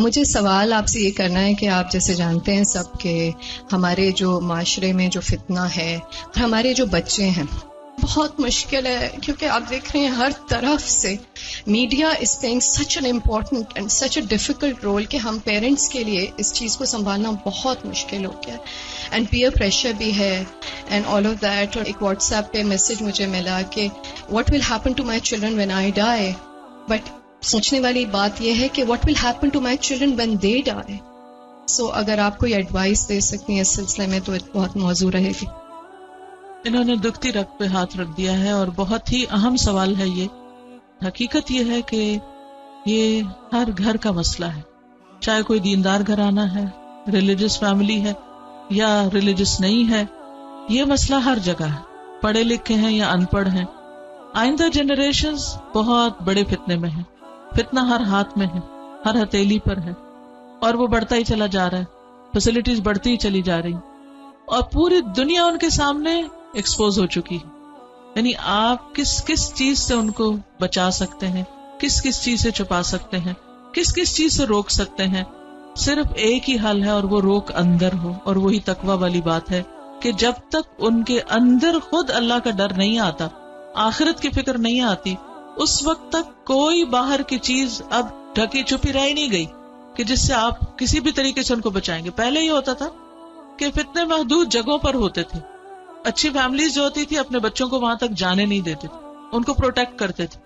مجھے سوال آپ سے یہ کرنا ہے کہ آپ جیسے جانتے ہیں سب کہ ہمارے جو معاشرے میں جو فتنہ ہے، ہمارے جو بچے ہیں بہت مشکل ہے، کیونکہ آپ دیکھ رہے ہیں ہر طرف سے media is playing such an important and such a difficult role کہ ہم پیرنٹس کے لیے اس چیز کو سنبھالنا بہت مشکل ہو گیا ہے، اینڈ پیئر پریشر بھی ہے اینڈ آل آف دیٹ. اور ایک واٹس ایپ پہ میسج مجھے ملا کہ what will happen to my children when I die, but سوچنے والی بات یہ ہے کہ what will happen to my children when they die. So اگر آپ کوئی ایڈوائس دے سکتی ہیں اس سلسلے میں تو بہت موضوع رہے گی. انہوں نے دکھتی رگ پہ ہاتھ رکھ دیا ہے، اور بہت ہی اہم سوال ہے یہ. حقیقت یہ ہے کہ یہ ہر گھر کا مسئلہ ہے، چاہے کوئی دیندار گھرانہ ہے، ریلیجس فیملی ہے یا ریلیجس نہیں ہے. یہ مسئلہ ہر جگہ ہے، پڑھے لکھے ہیں یا ان پڑھ ہیں. آئندہ جنریشنز بہت بڑے فتنے میں ہیں. فتنہ ہر ہاتھ میں ہے، ہر ہتھیلی پر ہے، اور وہ بڑھتا ہی چلا جا رہا ہے. فیسلٹیز بڑھتی ہی چلی جا رہی، اور پوری دنیا ان کے سامنے ایکسپوز ہو چکی ہے. یعنی آپ کس کس چیز سے ان کو بچا سکتے ہیں، کس کس چیز سے چھپا سکتے ہیں، کس کس چیز سے روک سکتے ہیں. صرف ایک ہی حل ہے، اور وہ روک اندر ہو. اور وہی تقویٰ والی بات ہے کہ جب تک ان کے اندر خود اللہ کا ڈر نہیں آتا، آخرت کی فکر نہیں آتی، اس وقت تک کوئی باہر کی چیز اب ڈھکی چھپی رہ نہیں گئی کہ جس سے آپ کسی بھی طریقے سے ان کو بچائیں گے. پہلے یہ ہوتا تھا کہ فتنے محدود جگہوں پر ہوتے تھے. اچھی فیملیز جو ہوتی تھی اپنے بچوں کو وہاں تک جانے نہیں دیتے تھے، ان کو پروٹیکٹ کرتے تھے.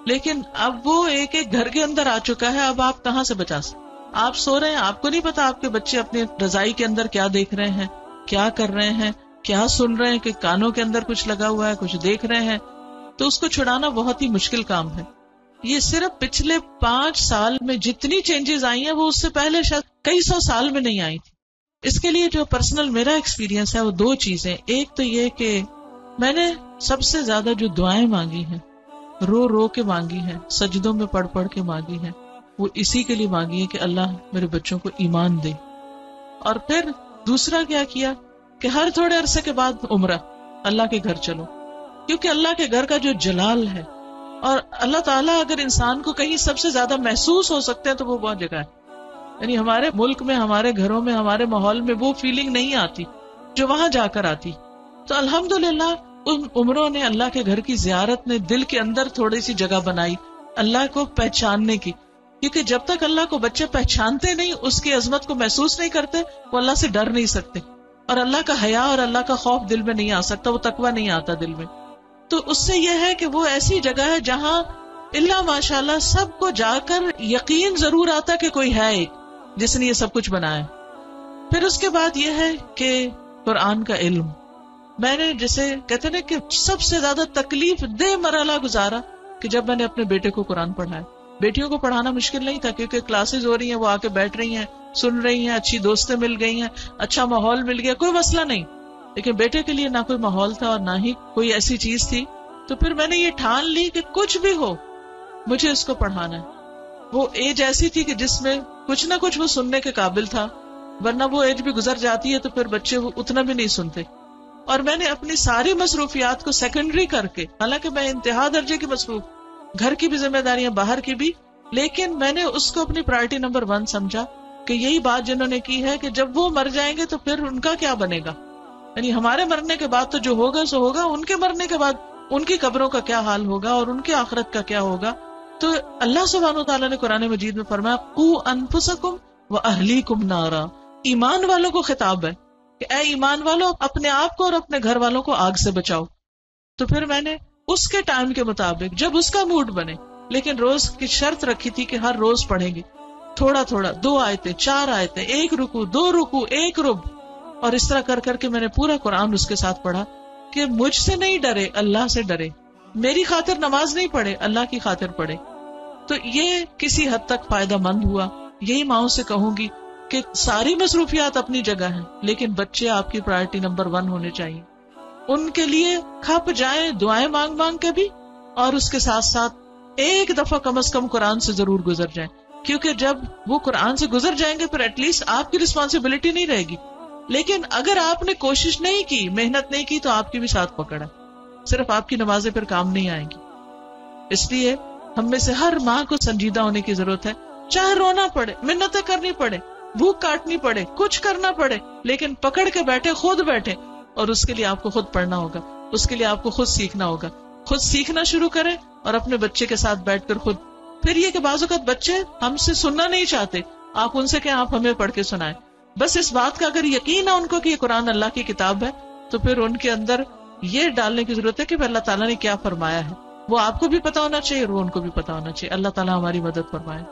لیکن اب وہ ایک ایک گھر کے اندر آ چکا ہے. اب آپ کہاں سے بچا سکتے؟ آپ سو رہے ہیں، آپ کو نہیں پتا آپ کے بچے اپنے رضائی کے اندر کیا دیکھ رہے ہیں، کیا کر رہے ہیں، کیا سن رہے ہیں، کہ کانوں کے اندر کچھ لگا ہوا ہے، کچھ دیکھ رہے ہیں. تو اس کو چھڑانا بہت ہی مشکل کام ہے. یہ صرف پچھلے 5 سال میں جتنی چینجز آئی ہیں وہ اس سے پہلے شاید کئی 100 سال میں نہیں آئی تھی. اس کے لیے جو پرسنل میرا ایکسپیرینس ہے وہ 2 چیزیں. ایک تو یہ کہ میں نے سب سے زیادہ جو دعائیں مانگی ہیں، رو رو کے مانگی ہیں، سجدوں میں پڑھ پڑھ کے مانگی ہیں، وہ اسی کے لیے مانگی ہے کہ اللہ میرے بچوں کو ایمان دے. اور پھر دوسرا کیا کیا کہ ہر تھوڑے عرصے کے بعد عمرہ، اللہ کے گھر چلو، کیونکہ اللہ کے گھر کا جو جلال ہے، اور اللہ تعالیٰ اگر انسان کو کہیں سب سے زیادہ محسوس ہو سکتے ہیں تو وہ بہت جگہ ہے. یعنی ہمارے ملک میں، ہمارے گھروں میں، ہمارے ماحول میں وہ فیلنگ نہیں آتی جو وہاں جا کر آتی. تو الحمدللہ ان عمروں نے، اللہ کے گھر کی زیارت نے دل کے اندر تھوڑی سی جگہ بنائی اللہ کو پہچاننے کی. کیونکہ جب تک اللہ کو بچے پہچانتے نہیں، اس کی عظمت کو محسوس نہیں کرتے، وہ اللہ سے ڈر نہیں سکتے، اور اللہ کا حیا اور اللہ کا خوف دل میں نہیں آ سکتا، وہ تقویٰ نہیں آتا دل میں. تو اس سے یہ ہے کہ وہ ایسی جگہ ہے جہاں اللہ ماشاءاللہ سب کو جا کر یقین ضرور آتا کہ کوئی ہے ایک جس نے یہ سب کچھ بنایا. پھر اس کے بعد یہ ہے کہ قرآن کا علم. میں نے جسے کہتے ہیں کہ سب سے زیادہ تکلیف دہ مرحلہ گزارا کہ جب میں نے اپنے بیٹے کو قرآن پڑھایا. بیٹیوں کو پڑھانا مشکل نہیں تھا کیونکہ کلاسز ہو رہی ہیں، وہ آ کے بیٹھ رہی ہیں، سن رہی ہیں، اچھی دوستیں مل گئی ہیں، اچھا ماحول مل گیا، کوئی مسئلہ نہیں. لیکن بیٹے کے لیے نہ کوئی ماحول تھا اور نہ ہی کوئی ایسی چیز تھی. تو پھر میں نے یہ ٹھان لی کہ کچھ بھی ہو مجھے اس کو پڑھانا ہے. وہ ایج ایسی تھی کہ جس میں کچھ نہ کچھ وہ سننے کے قابل تھا، ورنہ وہ ایج بھی گزر جاتی ہے تو پھر بچے وہ اتنا بھی نہیں سنتے. اور میں نے اپنی ساری مصروفیات کو سیکنڈری کر کے، حالانکہ میں انتہا درجے کی مصروف، گھر کی بھی ذمہ داریاں، باہر کی بھی، لیکن میں نے اس کو اپنی پرائرٹی نمبر 1 سمجھا کہ یہی بات جنہوں نے کی ہے کہ جب وہ مر جائیں گے تو پھر ان کا کیا بنے گا. یعنی ہمارے مرنے کے بعد تو جو ہوگا سو ہوگا، ان کے مرنے کے بعد ان کی قبروں کا کیا حال ہوگا اور ان کی آخرت کا کیا ہوگا. تو اللہ سبحانہ وتعالیٰ نے قرآن مجید میں فرمایا قوا انفسکم واہلیکم نارا. ایمان والوں کو خطاب ہے کہ اے ایمان والوں، اپنے آپ کو اور اپنے گھر والوں کو آگ سے بچاؤ. تو پھر میں نے اس کے ٹائم کے مطابق جب اس کا موڈ بنے، لیکن روز کی شرط رکھی تھی کہ ہر روز پڑھیں گے تھوڑا تھوڑا، 2 آیتیں 4 آیتیں، 1 رکوع 2 رکوع 1 رب، اور اس طرح کر کر کے میں نے پورا قرآن اس کے ساتھ پڑھا کہ مجھ سے نہیں ڈرے، اللہ سے ڈرے. میری خاطر نماز نہیں پڑھے، اللہ کی خاطر پڑھے. تو یہ کسی حد تک فائدہ مند ہوا. یہی ماؤں سے کہوں گی کہ ساری مصروفیات اپنی جگہ ہیں، لیکن بچے آپ کی پرائرٹی نمبر 1 ہونے چاہیے. ان کے لیے کھپ جائیں دعائیں مانگ مانگ کے بھی، اور اس کے ساتھ ساتھ ایک دفعہ کم از کم قرآن سے ضرور گزر جائیں. کیونکہ جب وہ قرآن سے گزر جائیں گے پھر ایٹ لیسٹ آپ کی رسپانسبلٹی نہیں رہے گی. لیکن اگر آپ نے کوشش نہیں کی، محنت نہیں کی، تو آپ کی بھی ساتھ پکڑا، صرف آپ کی نمازیں پھر کام نہیں آئیں گی. اس لیے ہم میں سے ہر ماں کو سنجیدہ ہونے کی ضرورت ہے چاہے رونا پڑے، منتیں کرنی پڑے، بھوک کاٹنی پڑے، کچھ کرنا پڑے، لیکن پکڑ کے بیٹھے، خود بیٹھے. اور اس کے لیے آپ کو خود پڑھنا ہوگا، اس کے لیے آپ کو خود سیکھنا ہوگا. خود سیکھنا شروع کریں اور اپنے بچے کے ساتھ بیٹھ کر خود. پھر یہ کہ بعض اوقات بچے ہم سے سننا نہیں چاہتے، آپ ان سے کہیں آپ ہمیں پڑھ کے سنائیں. بس اس بات کا اگر یقین ہے ان کو کہ یہ قرآن اللہ کی کتاب ہے، تو پھر ان کے اندر یہ ڈالنے کی ضرورت ہے کہ اللہ تعالیٰ نے کیا فرمایا ہے. وہ آپ کو بھی پتا ہونا چاہیے اور وہ ان کو بھی پتا ہونا چاہیے. اللہ تعالیٰ ہماری مدد فرمائے.